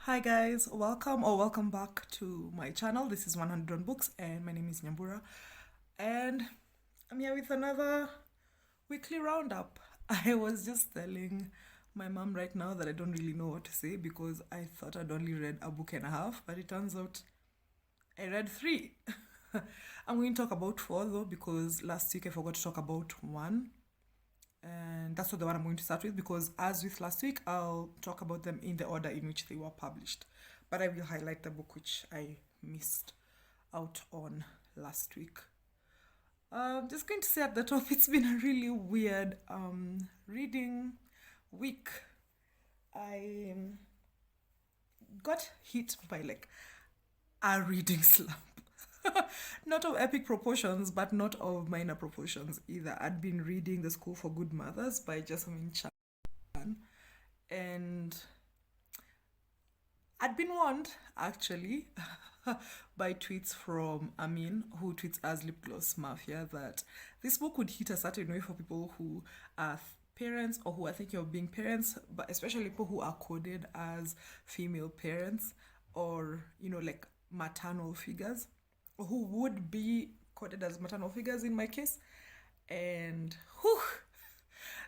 Hi guys, welcome back to my channel. This is 100 on Books and my name is Nyambura and I'm here with another weekly roundup. I was just telling my mom right now that I don't really know what to say because I thought I'd only read a book and a half, but it turns out I read three. I'm going to talk about four though because last week I forgot to talk about one, and that's what the one I'm going to start with because, as with last week, I'll talk about them in the order in which they were published. But I will highlight the book which I missed out on last week. Just going to say at the top, it's been a really weird reading week. I got hit by like a reading slump. Not of epic proportions, but not of minor proportions either. I'd been reading The School for Good Mothers by Jasmine Chan, and I'd been warned actually by tweets from Amin, who tweets as Lip Gloss Mafia, that this book would hit a certain way for people who are parents or who are thinking of being parents, but especially people who are coded as female parents or, like maternal figures, or who would be coded as maternal figures in my case. And whew,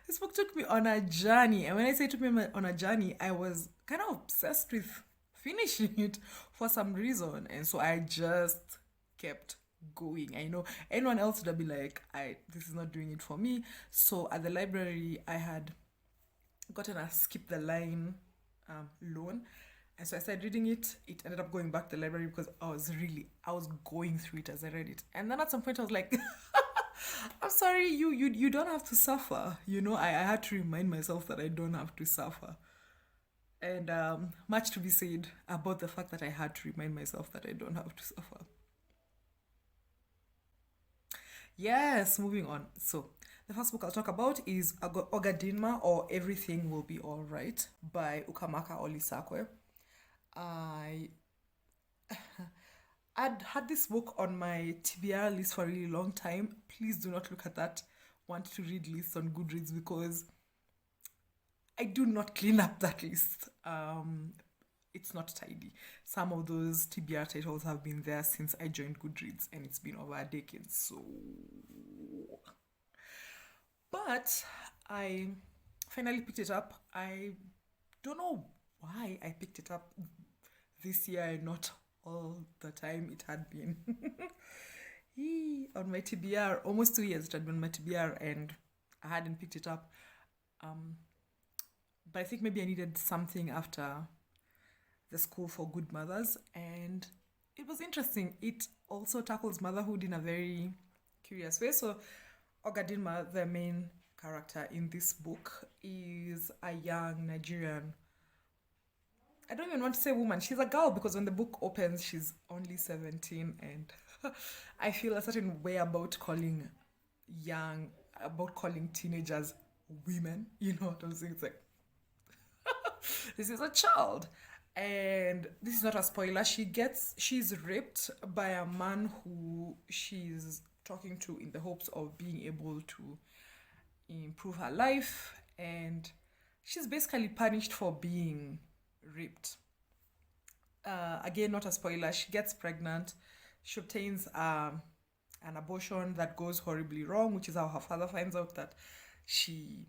this book took me on a journey. And when I say took me on a journey, I was kind of obsessed with finishing it for some reason. And so I just kept going. I know anyone else would be like, this is not doing it for me. So at the library, I had gotten a skip the line loan. And so I started reading it. It ended up going back to the library because I was going through it as I read it. And then at some point I was like, I'm sorry, you don't have to suffer. I had to remind myself that I don't have to suffer. And much to be said about the fact that I had to remind myself that I don't have to suffer. Yes, moving on. So, the first book I'll talk about is Ogadinma, or Everything Will Be Alright by Ukamaka Olisakwe. I I'd had this book on my TBR list for a really long time. Please do not look at that want to read list on Goodreads because I do not clean up that list. It's not tidy. Some of those TBR titles have been there since I joined Goodreads and it's been over a decade. So, but I finally picked it up. I don't know why I picked it up this year and not all the time it had been. On my TBR, almost 2 years it had been on my TBR and I hadn't picked it up. But I think maybe I needed something after The School for Good Mothers, and it was interesting. It also tackles motherhood in a very curious way. So Ogadinma, the main character in this book, is a young Nigerian, I don't even want to say woman. She's a girl because when the book opens, she's only 17, and I feel a certain way about calling teenagers women. You know what I'm saying? It's like, this is a child. And this is not a spoiler. She's raped by a man who she's talking to in the hopes of being able to improve her life. And she's basically punished for being raped. Again, not a spoiler. She gets pregnant. She obtains an abortion that goes horribly wrong, which is how her father finds out that she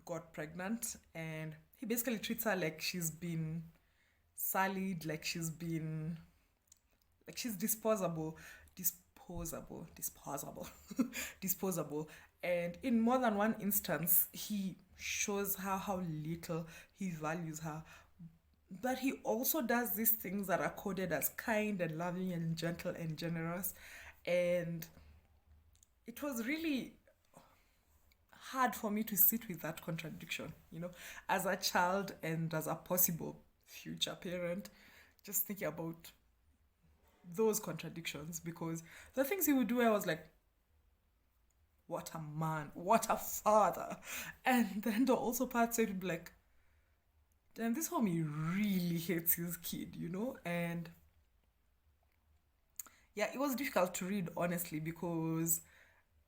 got pregnant. And he basically treats her like she's been sullied, like she's disposable, disposable. And in more than one instance, he shows her how little he values her. But he also does these things that are coded as kind and loving and gentle and generous. And it was really hard for me to sit with that contradiction, as a child and as a possible future parent, just thinking about those contradictions, because the things he would do, I was like, what a man, what a father. And then the also parts it would be like, then this homie really hates his kid, And yeah, it was difficult to read, honestly, because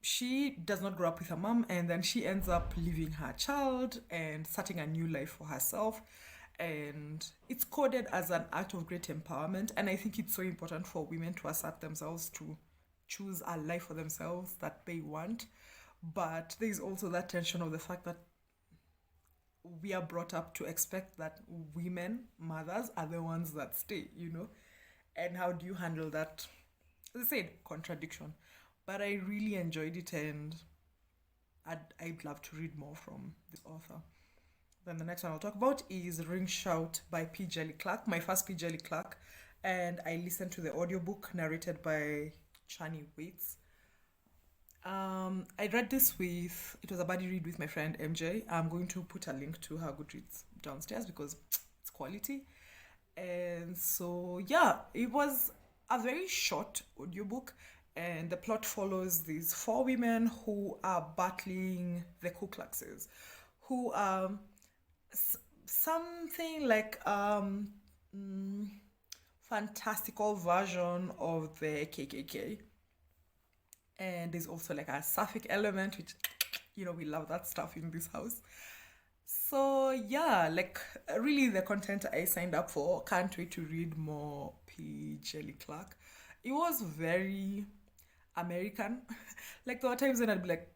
she does not grow up with her mom, and then she ends up leaving her child and starting a new life for herself. And it's coded as an act of great empowerment. And I think it's so important for women to assert themselves, to choose a life for themselves that they want. But there's also that tension of the fact that we are brought up to expect that women, mothers, are the ones that stay, And how do you handle that? As I said, contradiction. But I really enjoyed it, and I'd love to read more from this author. Then the next one I'll talk about is Ring Shout by P. Djèlí Clark, my first P. Djèlí Clark. And I listened to the audiobook narrated by Chani Waits. I read this it was a buddy read with my friend MJ. I'm going to put a link to her Goodreads downstairs because it's quality. And so, yeah, it was a very short audiobook. And the plot follows these four women who are battling the Ku Kluxes, who are something like fantastical version of the KKK. And there's also like a sapphic element, which, we love that stuff in this house. So yeah, like really the content I signed up for. Can't wait to read more P. Djèlí Clark. It was very American. Like there were times when I'd be like,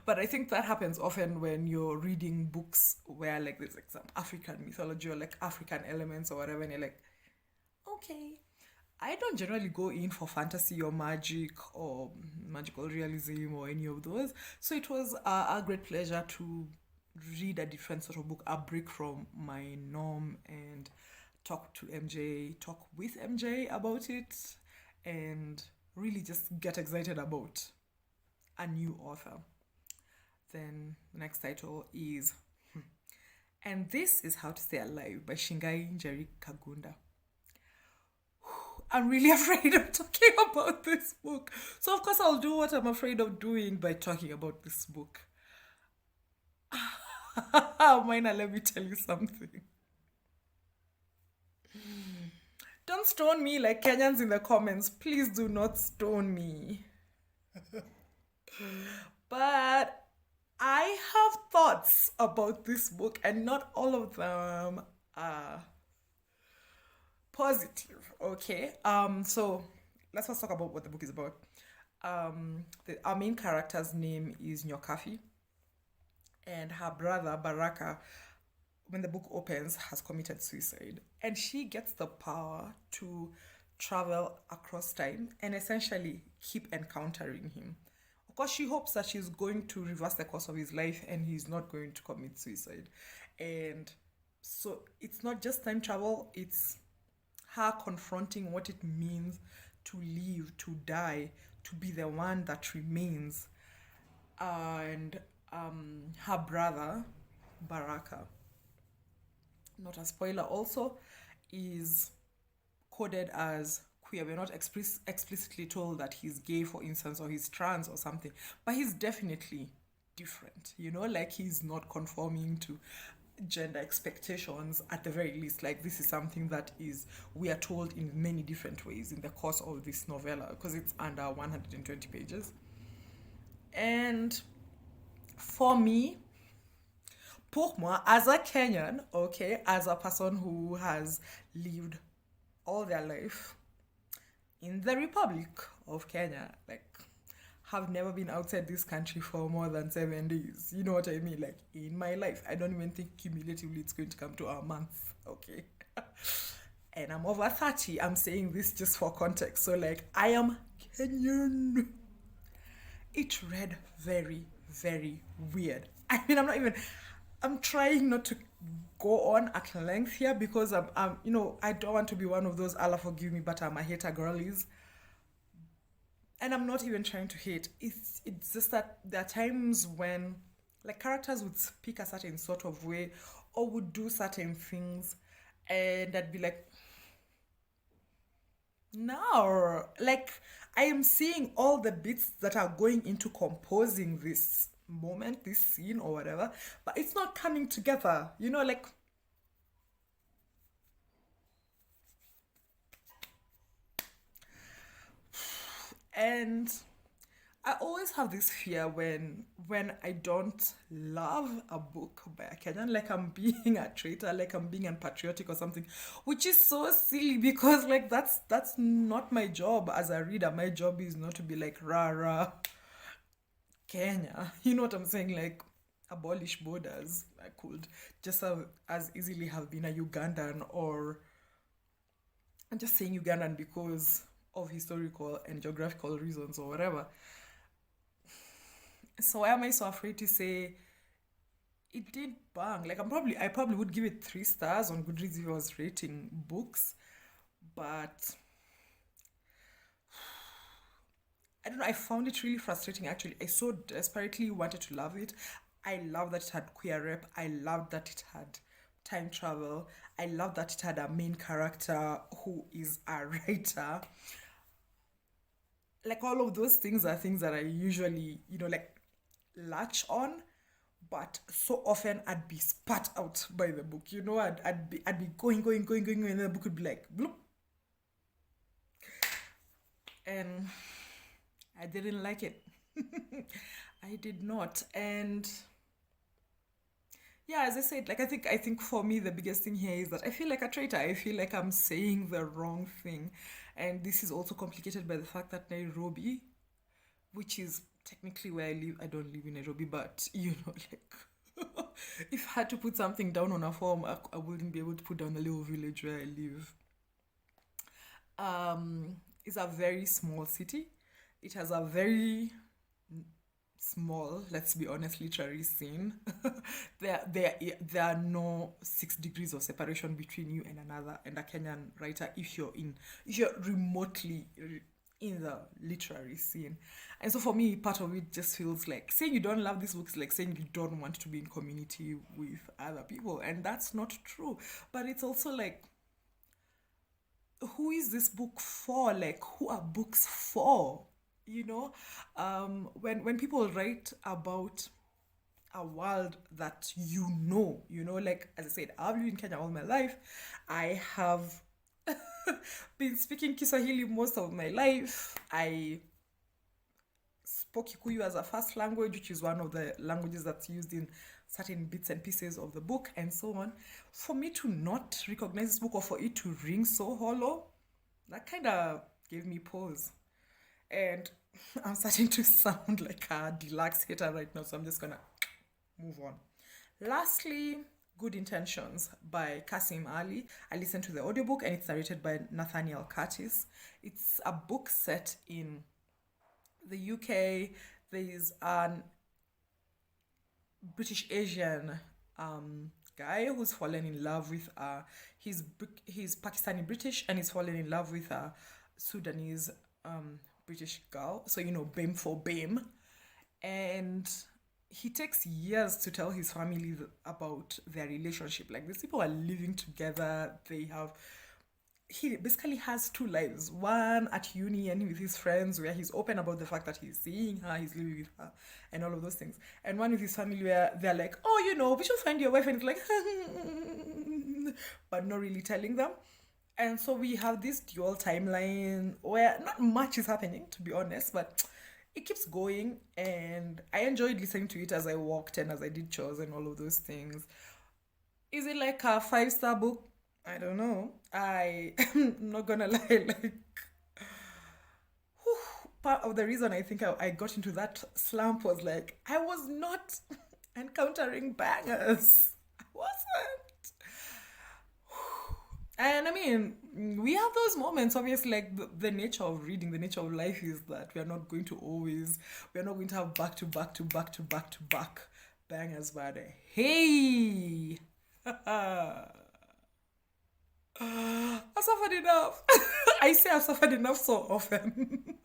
but I think that happens often when you're reading books where like there's like some African mythology or like African elements or whatever, and you're like, okay. I don't generally go in for fantasy or magic or magical realism or any of those. So it was a great pleasure to read a different sort of book, a break from my norm, and talk with MJ about it, and really just get excited about a new author. Then the next title is And This Is How to Stay Alive by Shingai Njeri Kagunda. I'm really afraid of talking about this book. So of course I'll do what I'm afraid of doing by talking about this book. Mina, let me tell you something. Don't stone me like Kenyans in the comments. Please do not stone me. But I have thoughts about this book, and not all of them are positive. Okay. So let's first talk about what the book is about. Our main character's name is Nyokafi, and her brother Baraka, when the book opens, has committed suicide, and she gets the power to travel across time and essentially keep encountering him. Of course, she hopes that she's going to reverse the course of his life and he's not going to commit suicide. And so it's not just time travel, it's her confronting what it means to live, to die, to be the one that remains. And her brother, Baraka, not a spoiler also, is coded as queer. We're not explicitly told that he's gay, for instance, or he's trans or something, but he's definitely different, like he's not conforming to gender expectations at the very least. Like this is something that we are told in many different ways in the course of this novella, because it's under 120 pages. And for me, pour moi, as a Kenyan, okay, as a person who has lived all their life in the Republic of Kenya, like have never been outside this country for more than 7 days. You know what I mean? Like in my life, I don't even think cumulatively it's going to come to a month, okay? And I'm over 30. I'm saying this just for context. So like I am Kenyan. It read very, very weird. I mean, I'm trying not to go on at length here because I'm I don't want to be one of those Allah forgive me, but I'm a hater girlies. And I'm not even trying to hate. It's just that there are times when like characters would speak a certain sort of way or would do certain things, and I'd be like, no, like I am seeing all the bits that are going into composing this moment, this scene or whatever, but it's not coming together, like. And I always have this fear when I don't love a book by a Kenyan, like I'm being a traitor, like I'm being unpatriotic or something, which is so silly because like that's not my job as a reader. My job is not to be like rah rah Kenya. You know what I'm saying? Like abolish borders. I could just have, as easily have been a Ugandan, or I'm just saying Ugandan because of historical and geographical reasons or whatever. So why am I so afraid to say it did bang? Like I probably would give it 3 stars on Goodreads if I was rating books, but I don't know. I found it really frustrating actually. I so desperately wanted to love it. I love that it had queer rep. I loved that it had time travel. I love that it had a main character who is a writer. Like all of those things are things that I usually, like latch on, but so often I'd be spat out by the book. I'd be going, and the book would be like bloop, and I didn't like it. I did not, and yeah, as I said, like I think for me the biggest thing here is that I feel like a traitor. I feel like I'm saying the wrong thing, and this is also complicated by the fact that Nairobi, which is technically where I live. I don't live in Nairobi, but like if I had to put something down on a form, I wouldn't be able to put down the little village where I live. It's a very small city. It has a very small, let's be honest, literary scene. There are no 6 degrees of separation between you and another and a Kenyan writer if you're remotely in the literary scene. And so for me, part of it just feels like saying you don't love this book is like saying you don't want to be in community with other people. And that's not true. But it's also like, who is this book for? Like, who are books for? You know, when people write about a world that like as I said, I've lived in Kenya all my life. I have been speaking Kiswahili most of my life. I spoke Kikuyu as a first language, which is one of the languages that's used in certain bits and pieces of the book, and so on. For me to not recognize this book or for it to ring so hollow, that kind of gave me pause. And I'm starting to sound like a deluxe hater right now, so I'm just gonna move on. Lastly, Good Intentions by Kasim Ali. I listened to the audiobook and it's narrated by Nathaniel Curtis. It's a book set in the UK. There's an British Asian guy who's fallen in love with he's Pakistani British, and he's fallen in love with a Sudanese British girl. So BAME for BAME, and he takes years to tell his family about their relationship. Like, these people are living together. He basically has 2 lives. One at uni and with his friends, where he's open about the fact that he's seeing her, he's living with her, and all of those things. And one with his family, where they're like, oh, we should find your wife. And it's like, but not really telling them. And so we have this dual timeline where not much is happening, to be honest, but it keeps going. And I enjoyed listening to it as I walked and as I did chores and all of those things. Is it like a 5-star book? I don't know. I am not gonna lie, like, whew, part of the reason I think I got into that slump was like I was not encountering bangers. I wasn't. And I mean, we have those moments. Obviously, like the nature of reading, the nature of life is that we are not going to have back to back to back to back to back bangers. But hey, I've suffered enough. I say I've suffered enough so often.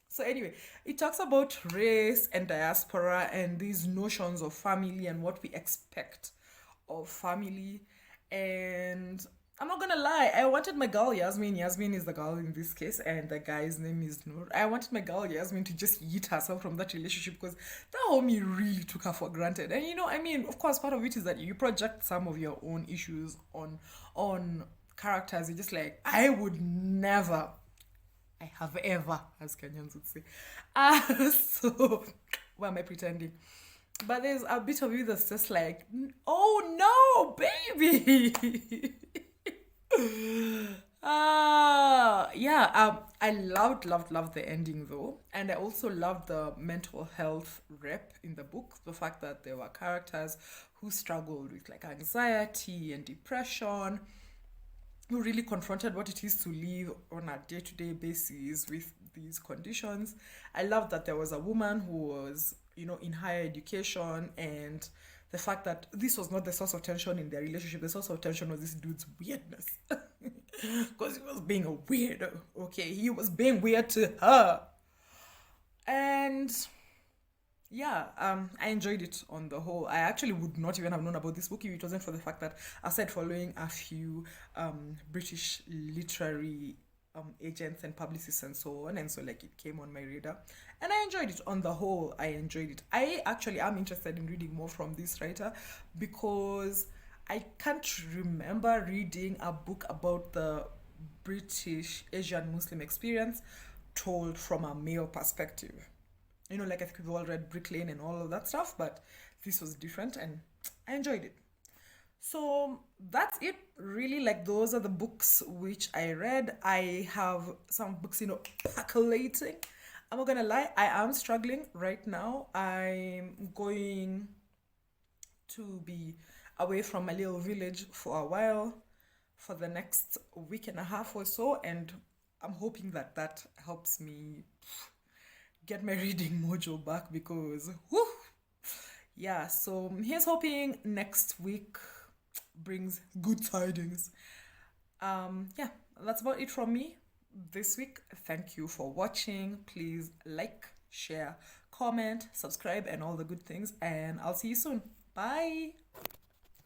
So anyway, it talks about race and diaspora and these notions of family and what we expect of family. And I'm not gonna lie, I wanted my girl Yasmin. Yasmin is the girl in this case, and the guy's name is Noor. I wanted my girl Yasmin to just yeet herself from that relationship because that homie really took her for granted. And I mean, of course, part of it is that you project some of your own issues on characters. You're just like, I would never. I have ever, as Kenyans would say. So, why am I pretending? But there's a bit of you that's just like, oh no, baby. Yeah, I loved the ending though, and I also loved the mental health rep in the book. The fact that there were characters who struggled with like anxiety and depression, who really confronted what it is to live on a day-to-day basis with these conditions. I love that there was a woman who was, in higher education, and the fact that this was not the source of tension in their relationship. The source of tension was this dude's weirdness. Because he was being a weirdo. Okay, he was being weird to her. And yeah, I enjoyed it on the whole. I actually would not even have known about this book if it wasn't for the fact that I started following a few British literary agents and publicists and so on, and so like it came on my radar, and I enjoyed it. On the whole, I enjoyed it. I actually am interested in reading more from this writer because I can't remember reading a book about the British Asian Muslim experience told from a male perspective. Like I think we've all read Brick Lane and all of that stuff, but this was different and I enjoyed it. So that's it, really. Like, those are the books which I read. I have some books, percolating. I'm not gonna lie, I am struggling right now. I'm going to be away from my little village for a while, for the next week and a half or so, and I'm hoping that that helps me get my reading mojo back because, whew, yeah. So here's hoping next week brings good tidings. Yeah, that's about it from me this week. Thank you for watching. Please like, share, comment, subscribe, and all the good things, and I'll see you soon. Bye.